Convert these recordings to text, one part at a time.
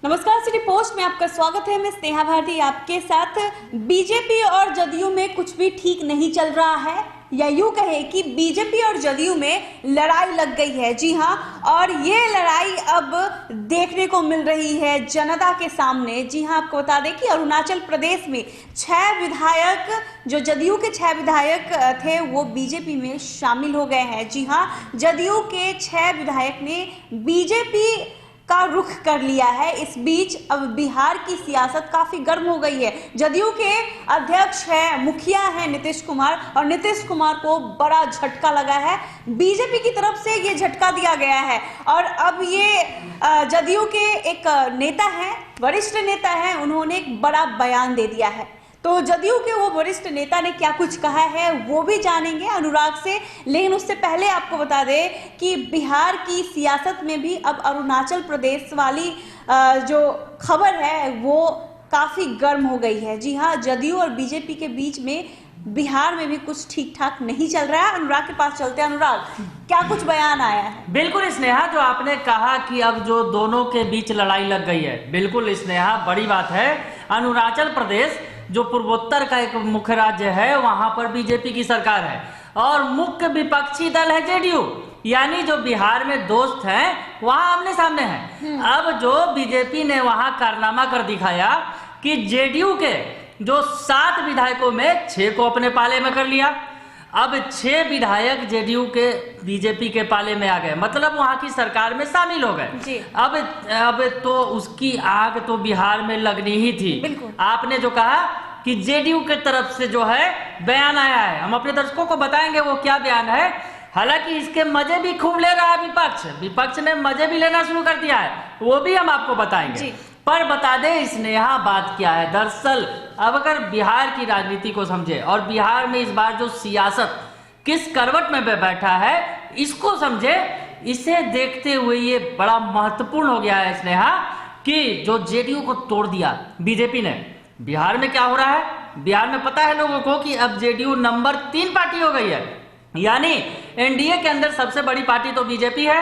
नमस्कार, city post में आपका स्वागत है। मैं स्नेहा भारती आपके साथ। बीजेपी और जदयू में कुछ भी ठीक नहीं चल रहा है, या यूं कहे कि बीजेपी और जदयू में लड़ाई लग गई है। जी हां, और ये लड़ाई अब देखने को मिल रही है जनता के सामने। जी हां, आपको बता दें कि अरुणाचल प्रदेश में 6 विधायक, जो जदयू के 6 विधायक थे, वो बीजेपी में शामिल हो गए हैं। जी हां, जदयू के 6 विधायक ने बीजेपी का रुख कर लिया है। इस बीच अब बिहार की सियासत काफी गर्म हो गई है। जदयू के अध्यक्ष है, मुखिया है नीतीश कुमार, और नीतीश कुमार को बड़ा झटका लगा है। बीजेपी की तरफ से ये झटका दिया गया है, और अब ये जदयू के एक नेता हैं, वरिष्ठ नेता हैं, उन्होंने एक बड़ा बयान दे दिया है। तो जदयू के वो वरिष्ठ नेता ने क्या कुछ कहा है वो भी जानेंगे अनुराग से। लेकिन उससे पहले आपको बता दें कि बिहार की सियासत में भी अब अरुणाचल प्रदेश वाली जो खबर है वो काफी गर्म हो गई है। जी हाँ, जदयू और बीजेपी के बीच में बिहार में भी कुछ ठीक ठाक नहीं चल रहा है। अनुराग के पास चलते हैं। अनुराग, क्या कुछ बयान आया है? बिल्कुल स्नेहा, जो आपने कहा कि अब जो दोनों के बीच लड़ाई लग गई है, बिल्कुल स्नेहा, बड़ी बात है। अरुणाचल प्रदेश जो पूर्वोत्तर का एक मुख्य राज्य है, वहां पर बीजेपी की सरकार है और मुख्य विपक्षी दल है जेडीयू, यानी जो बिहार में दोस्त हैं वहां आमने सामने हैं। अब जो बीजेपी ने वहां कारनामा कर दिखाया कि जेडीयू के जो 7 विधायकों में 6 को अपने पाले में कर लिया। अब 6 विधायक जेडीयू के बीजेपी के पाले में आ गए, मतलब वहां की सरकार में शामिल हो गए। अब तो उसकी आग तो बिहार में लगनी ही थी। आपने जो कहा कि जेडीयू के तरफ से जो है बयान आया है, हम अपने दर्शकों को बताएंगे वो क्या बयान है। हालांकि इसके मजे भी खूब ले रहा है विपक्ष ने मजे भी लेना शुरू कर दिया है, वो भी हम आपको बताएंगे। पर बता दें स्नेहा, बात क्या है दरअसल। अब अगर बिहार की राजनीति को समझे और बिहार में इस बार जो सियासत किस करवट में बैठा है इसको समझे, इसे देखते हुए ये बड़ा महत्वपूर्ण हो गया है स्नेहा कि जो जेडीयू को तोड़ दिया बीजेपी ने। बिहार में क्या हो रहा है, बिहार में पता है लोगों को कि अब जेडीयू नंबर 3 पार्टी हो गई है, यानी एनडीए के अंदर सबसे बड़ी पार्टी तो बीजेपी है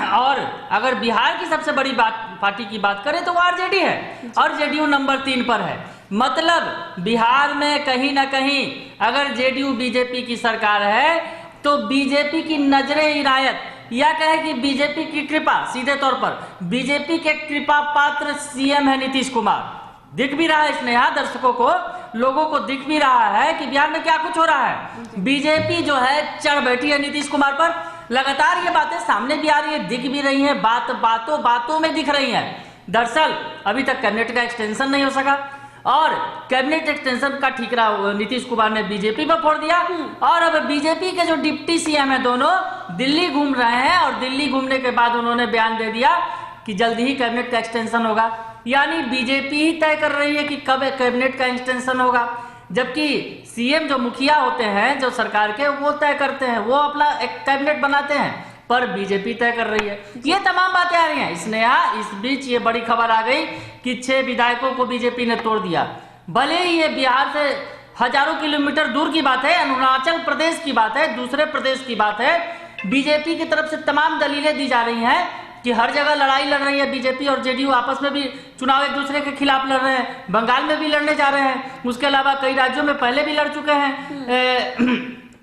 और अगर बिहार की सबसे बड़ी पार्टी की बात करें तो वो आरजेडी है, और जेडीयू नंबर 3 पर है। मतलब बिहार में कहीं ना कहीं अगर जेडीयू बीजेपी की सरकार है तो बीजेपी की नजरे इनायत, या कहे कि बीजेपी की कृपा, सीधे तौर पर बीजेपी के कृपा पात्र सीएम है नीतीश कुमार। दिख भी रहा है स्नेहा, दर्शकों को, लोगों को दिख भी रहा है कि बिहार में क्या कुछ हो रहा है। बीजेपी जो है चढ़ बैठी है नीतीश कुमार पर। लगातार ये बातें सामने भी आ रही है, दिख भी रही है, बातों में दिख रही है। दरअसल अभी तक कैबिनेट का एक्सटेंशन नहीं हो सका, और कैबिनेट एक्सटेंशन का ठीकरा नीतीश कुमार ने बीजेपी पर फोड़ दिया, और अब बीजेपी के जो डिप्टी सीएम है दोनों दिल्ली घूम रहे हैं, और दिल्ली घूमने के बाद उन्होंने बयान दे दिया कि जल्दी ही कैबिनेट का एक्सटेंशन होगा। यानी बीजेपी ही तय कर रही है कि कब कैबिनेट का एक्सटेंशन होगा, जबकि सीएम जो मुखिया होते हैं जो सरकार के, वो तय करते हैं, वो अपना एक कैबिनेट बनाते हैं, पर बीजेपी तय कर रही है। ये तमाम बातें आ रही हैं स्नेहा। इस बीच ये बड़ी खबर आ गई कि 6 विधायकों को बीजेपी ने तोड़ दिया। भले ही ये बिहार से हजारों किलोमीटर दूर की बात है, अरुणाचल प्रदेश की बात है, दूसरे प्रदेश की बात है। बीजेपी की तरफ से तमाम दलीलें दी जा रही हैं कि हर जगह लड़ाई लड़ रही है बीजेपी और जेडीयू, आपस में भी चुनाव एक दूसरे के खिलाफ लड़ रहे हैं, बंगाल में भी लड़ने जा रहे हैं, उसके अलावा कई राज्यों में पहले भी लड़ चुके हैं।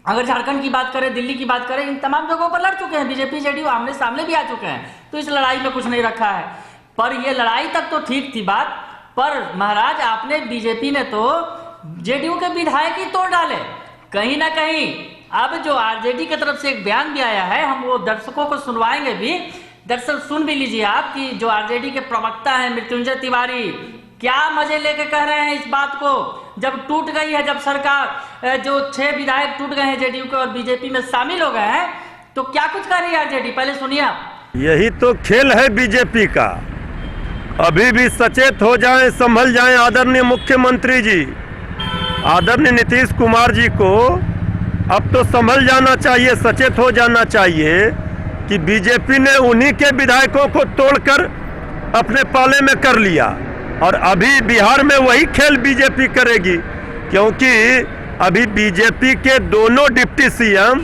अगर झारखंड की बात करें, दिल्ली की बात करें, इन तमाम जगहों पर लड़ चुके हैं बीजेपी जेडीयू, आमने सामने भी आ चुके हैं। तो इस लड़ाई में कुछ नहीं रखा है। पर यह लड़ाई तक तो ठीक थी बात, पर महाराज आपने बीजेपी ने तो जेडीयू के विधायक ही तोड़ डाले कहीं ना कहीं। अब जो आरजेडी की तरफ से एक बयान भी आया है, हम वो दर्शकों को सुनवाएंगे भी। दरअसल सुन भी लीजिए आप कि जो आरजेडी के प्रवक्ता हैं मृत्युंजय तिवारी क्या मजे लेके कह रहे हैं इस बात को। जब टूट गई है, जब सरकार, जो 6 विधायक टूट गए हैं जेडीयू के और बीजेपी में शामिल हो गए हैं, तो क्या कुछ कर रही है आरजेडी, पहले सुनिए आप। यही तो खेल है बीजेपी का। अभी भी सचेत हो जाएं, संभल जाएं आदरणीय मुख्यमंत्री जी, आदरणीय नीतीश कुमार जी को अब तो संभल जाना चाहिए, सचेत हो जाना चाहिए कि बीजेपी ने उन्हीं के विधायकों को तोड़कर अपने पाले में कर लिया, और अभी बिहार में वही खेल बीजेपी करेगी, क्योंकि अभी बीजेपी के दोनों डिप्टी सीएम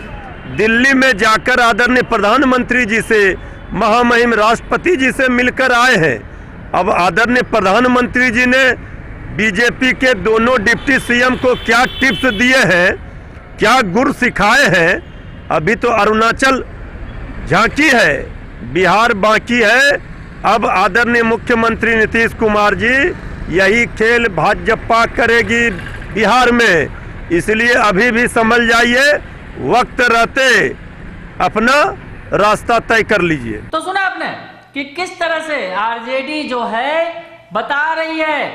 दिल्ली में जाकर आदरणीय प्रधानमंत्री जी से, महामहिम राष्ट्रपति जी से मिलकर आए हैं, अब आदरणीय प्रधानमंत्री जी ने बीजेपी के दोनों डिप्टी सीएम को क्या टिप्स दिए हैं, क्या गुर सिखाए हैं। अभी तो अरुणाचल झांकी है, बिहार बाकी है। अब आदरणीय मुख्यमंत्री नीतीश कुमार जी यही खेल भाजपा करेगी बिहार में, इसलिए अभी भी समझ जाइए, वक्त रहते अपना रास्ता तय कर लीजिए। तो सुना आपने कि किस तरह से आरजेडी जो है बता रही है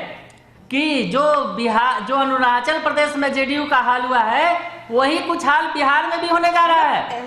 कि जो अरुणाचल प्रदेश में जेडीयू का हाल हुआ है वही कुछ हाल बिहार में भी होने जा रहा है।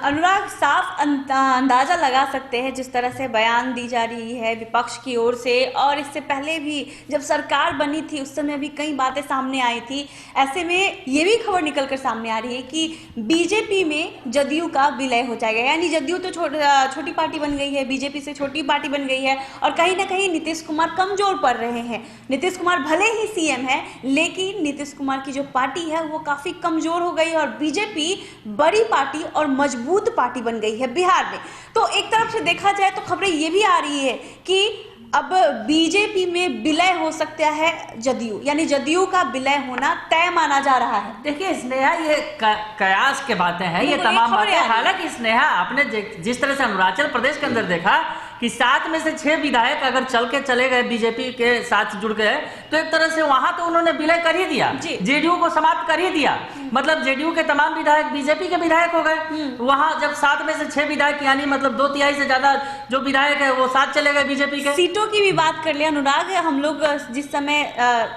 अनुराग, साफ अंदाजा लगा सकते हैं जिस तरह से बयान दी जा रही है विपक्ष की ओर से, और इससे पहले भी जब सरकार बनी थी उस समय भी कई बातें सामने आई थी। ऐसे में ये भी खबर निकल कर सामने आ रही है कि बीजेपी में जदयू का विलय हो जाएगा, यानी जदयू तो छोटी पार्टी बन गई है, बीजेपी से छोटी पार्टी बन गई है, और कहीं ना कहीं नीतीश कुमार कमजोर पड़ रहे हैं। नीतीश कुमार भले ही सीएम है, लेकिन नीतीश कुमार की जो पार्टी है वो काफी कमजोर हो गई और बीजेपी बड़ी पार्टी और मजबूत पार्टी बन गई है बिहार में। तो एक तरफ से देखा जाए तो खबरें ये भी आ रही है कि अब बीजेपी में विलय हो सकता है जदयू, यानी जदयू का विलय होना तय माना जा रहा है। देखिए स्नेहा, ये कयास के बातें हैं, ये तमाम बातें। हालांकि स्नेहा, आपने जिस तरह से अरुणाचल प्रदेश के अंदर देखा कि 7 में से 6 विधायक अगर चले गए बीजेपी के साथ जुड़ गए, तो एक तरह से वहां तो उन्होंने विलय कर ही दिया, जेडीयू को समाप्त कर ही दिया। मतलब जेडीयू के तमाम विधायक बीजेपी के विधायक हो गए। वहां जब 7 में से 6 विधायक, यानी मतलब 2/3 से ज्यादा जो विधायक है वो साथ चले गए बीजेपी के। सीटों की भी बात कर लिया अनुराग, हम लोग जिस समय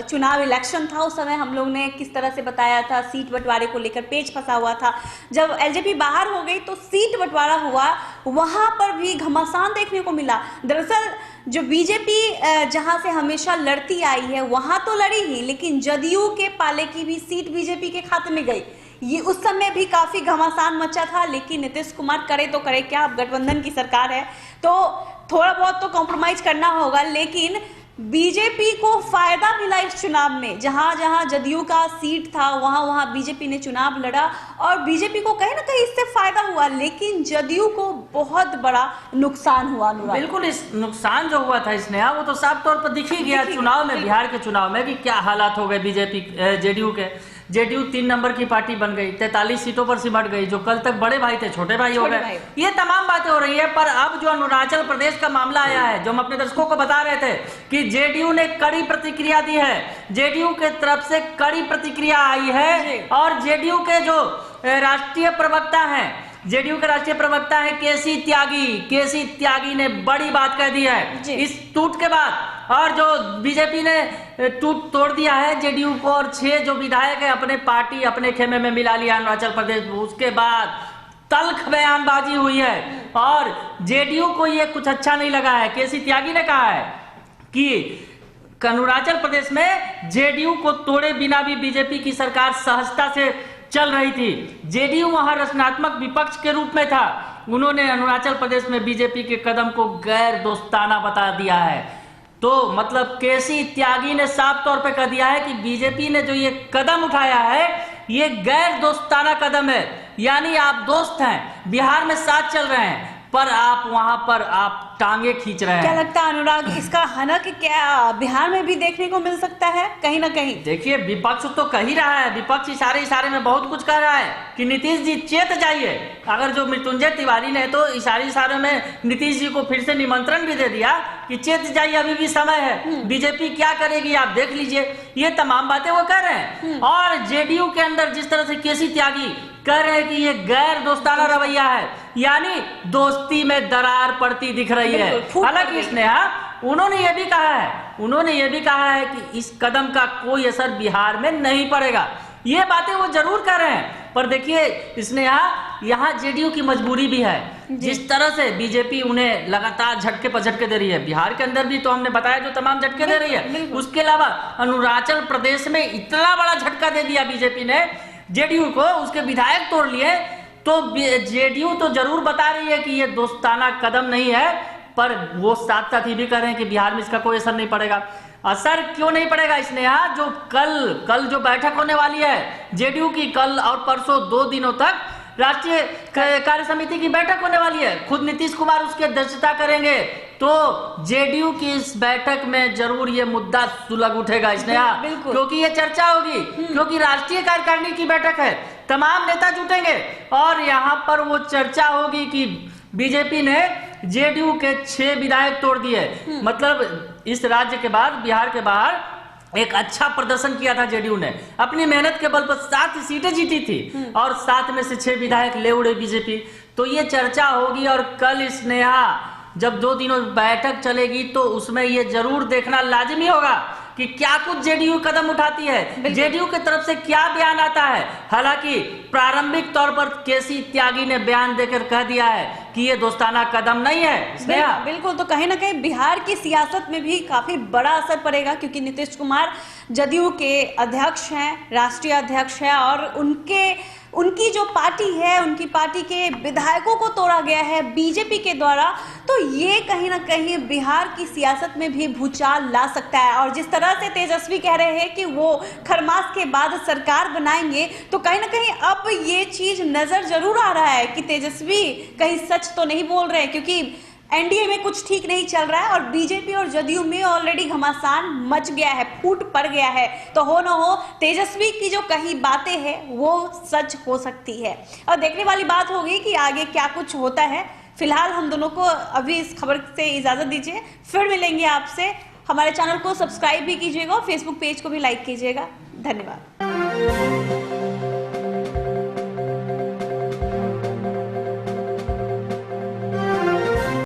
चुनाव इलेक्शन था उस समय हम लोग ने किस तरह से बताया था, सीट बंटवारे को लेकर पेच फंसा हुआ था। जब एलजेपी बाहर हो गई तो सीट बंटवारा हुआ, वहां पर भी घमासान देखने को मिला। दरअसल जो बीजेपी जहां से हमेशा लड़ती आई है वहां तो लड़ी ही, लेकिन जदयू के पाले की भी सीट बीजेपी के खाते में गई। ये उस समय भी काफी घमासान मचा था, लेकिन नीतीश कुमार करे तो करे क्या, अब गठबंधन की सरकार है तो थोड़ा बहुत तो कॉम्प्रोमाइज करना होगा। लेकिन बीजेपी को फायदा मिला इस चुनाव में, जहां जहां जदयू का सीट था वहां वहां बीजेपी ने चुनाव लड़ा और बीजेपी को कहीं ना कहीं इससे फायदा हुआ, लेकिन जदयू को बहुत बड़ा नुकसान हुआ। बिल्कुल, इस नुकसान जो हुआ था स्नेहा, वो तो साफ तौर पर दिख ही गया चुनाव में, बिहार के चुनाव में कि क्या हालात हो गए बीजेपी जेडीयू के। जेडीयू 3 नंबर की पार्टी बन गई, 43 सीटों पर सिमट गई। जो कल तक बड़े भाई थे छोटे भाई हो गए। ये तमाम बातें हो रही है। पर अब जो अरुणाचल प्रदेश का मामला आया है, जो हम अपने दर्शकों को बता रहे थे कि जेडीयू ने कड़ी प्रतिक्रिया दी है, जेडीयू के तरफ से कड़ी प्रतिक्रिया आई है। और जेडीयू के जो राष्ट्रीय प्रवक्ता हैं, जेडीयू के राष्ट्रीय प्रवक्ता है केसी त्यागी ने बड़ी बात कह दी है इस टूट के बाद। और जो बीजेपी ने टूट तोड़ दिया है जेडीयू को, और 6 जो विधायक है अपने पार्टी अपने खेमे में मिला लिया अरुणाचल प्रदेश। उसके बाद तल्ख बयानबाजी हुई है और जेडीयू को ये कुछ अच्छा नहीं लगा है। केसी त्यागी ने कहा है कि अरुणाचल प्रदेश में जेडीयू को तोड़े बिना भी बीजेपी की सरकार सहजता से चल रही थी। जेडीयू वहां रचनात्मक विपक्ष के रूप में था। उन्होंने अरुणाचल प्रदेश में बीजेपी के कदम को गैर दोस्ताना बता दिया है। तो मतलब केसी त्यागी ने साफ तौर पे कह दिया है कि बीजेपी ने जो ये कदम उठाया है ये गैर दोस्ताना कदम है, यानी आप दोस्त हैं, बिहार में साथ चल रहे हैं, पर आप वहां पर आप टांगे खींच रहे हैं। क्या लगता है अनुराग, इसका हनक क्या बिहार में भी देखने को मिल सकता है कहीं ना कहीं? देखिए, विपक्ष तो कह ही रहा है, विपक्ष इशारे में बहुत कुछ कह रहा है कि नीतीश जी चेत जाइए। अगर जो मृत्युंजय तिवारी ने तो इशारे में नीतीश जी को फिर से निमंत्रण भी दे दिया कि चेत जाइए, अभी भी समय है, बीजेपी क्या करेगी आप देख लीजिए। ये तमाम बातें वो कर रहे हैं। और जेडीयू के अंदर जिस तरह से केसी त्यागी कह रहे हैं कि ये गैर दोस्ताना रवैया है, यानी दोस्ती में दरार पड़ती दिख रही है। हालांकि स्नेहा, उन्होंने ये भी कहा है कि इस कदम का कोई असर बिहार में नहीं पड़ेगा। ये बातें वो जरूर कर रहे हैं। पर देखिए स्नेहा, यहाँ जेडीयू की मजबूरी भी है। जिस तरह से बीजेपी उन्हें लगातार झटके पर झटके दे रही है, बिहार के अंदर भी तो हमने बताया जो तमाम झटके दे रही है, उसके अलावा अरुणाचल प्रदेश में इतना बड़ा झटका दे दिया बीजेपी ने जेडीयू को, उसके विधायक तोड़ लिए। तो जेडीयू तो जरूर बता रही है कि ये दोस्ताना कदम नहीं है, पर वो साथ साथ ये भी कह रहे हैं कि बिहार में इसका कोई असर नहीं पड़ेगा। असर क्यों नहीं पड़ेगा स्नेहा? जो कल जो बैठक होने वाली है जेडीयू की, कल और परसों 2 दिनों तक राष्ट्रीय कार्य समिति की बैठक होने वाली है, खुद नीतीश कुमार उसकी अध्यक्षता करेंगे, तो जेडीयू की इस बैठक में जरूर ये मुद्दा सुलग उठेगा स्नेहा, क्योंकि ये चर्चा होगी, क्योंकि राष्ट्रीय कार्यकारिणी की बैठक है, तमाम नेता जुटेंगे और यहाँ पर वो चर्चा होगी कि बीजेपी ने जेडीयू के 6 विधायक तोड़ दिए। मतलब इस राज्य के बाद, बिहार के बाहर एक अच्छा प्रदर्शन किया था जेडीयू ने, अपनी मेहनत के बल पर 7 सीटें जीती थी और 7 में से 6 विधायक ले उड़े बीजेपी। तो ये चर्चा होगी और कल स्नेहा जब 2 दिनों बैठक चलेगी तो उसमें ये जरूर देखना लाजिमी होगा कि क्या कुछ जेडीयू कदम उठाती है, जेडीयू की तरफ से क्या बयान आता है। हालांकि प्रारंभिक तौर पर केसी त्यागी ने बयान देकर कह दिया है कि ये दोस्ताना कदम नहीं है। बिल्कुल, तो कहीं ना कहीं बिहार की सियासत में भी काफी बड़ा असर पड़ेगा, क्योंकि नीतीश कुमार जदयू के अध्यक्ष हैं, राष्ट्रीय अध्यक्ष हैं और उनकी जो पार्टी है, उनकी पार्टी के विधायकों को तोड़ा गया है बीजेपी के द्वारा। तो ये कहीं ना कहीं बिहार की सियासत में भी भूचाल ला सकता है। और जिस तरह से तेजस्वी कह रहे हैं कि वो खरमास के बाद सरकार बनाएंगे, तो कहीं ना कहीं अब ये चीज नजर जरूर आ रहा है कि तेजस्वी कहीं सच तो नहीं बोल रहे हैं, क्योंकि एनडीए में कुछ ठीक नहीं चल रहा है और बीजेपी और जदयू में ऑलरेडी घमासान मच गया है, फूट पड़ गया है। तो हो न हो तेजस्वी की जो कही बातें हैं वो सच हो सकती है और देखने वाली बात होगी कि आगे क्या कुछ होता है। फिलहाल हम दोनों को अभी इस खबर से इजाजत दीजिए, फिर मिलेंगे आपसे। हमारे चैनल को सब्सक्राइब भी कीजिएगा और फेसबुक पेज को भी लाइक कीजिएगा। धन्यवाद।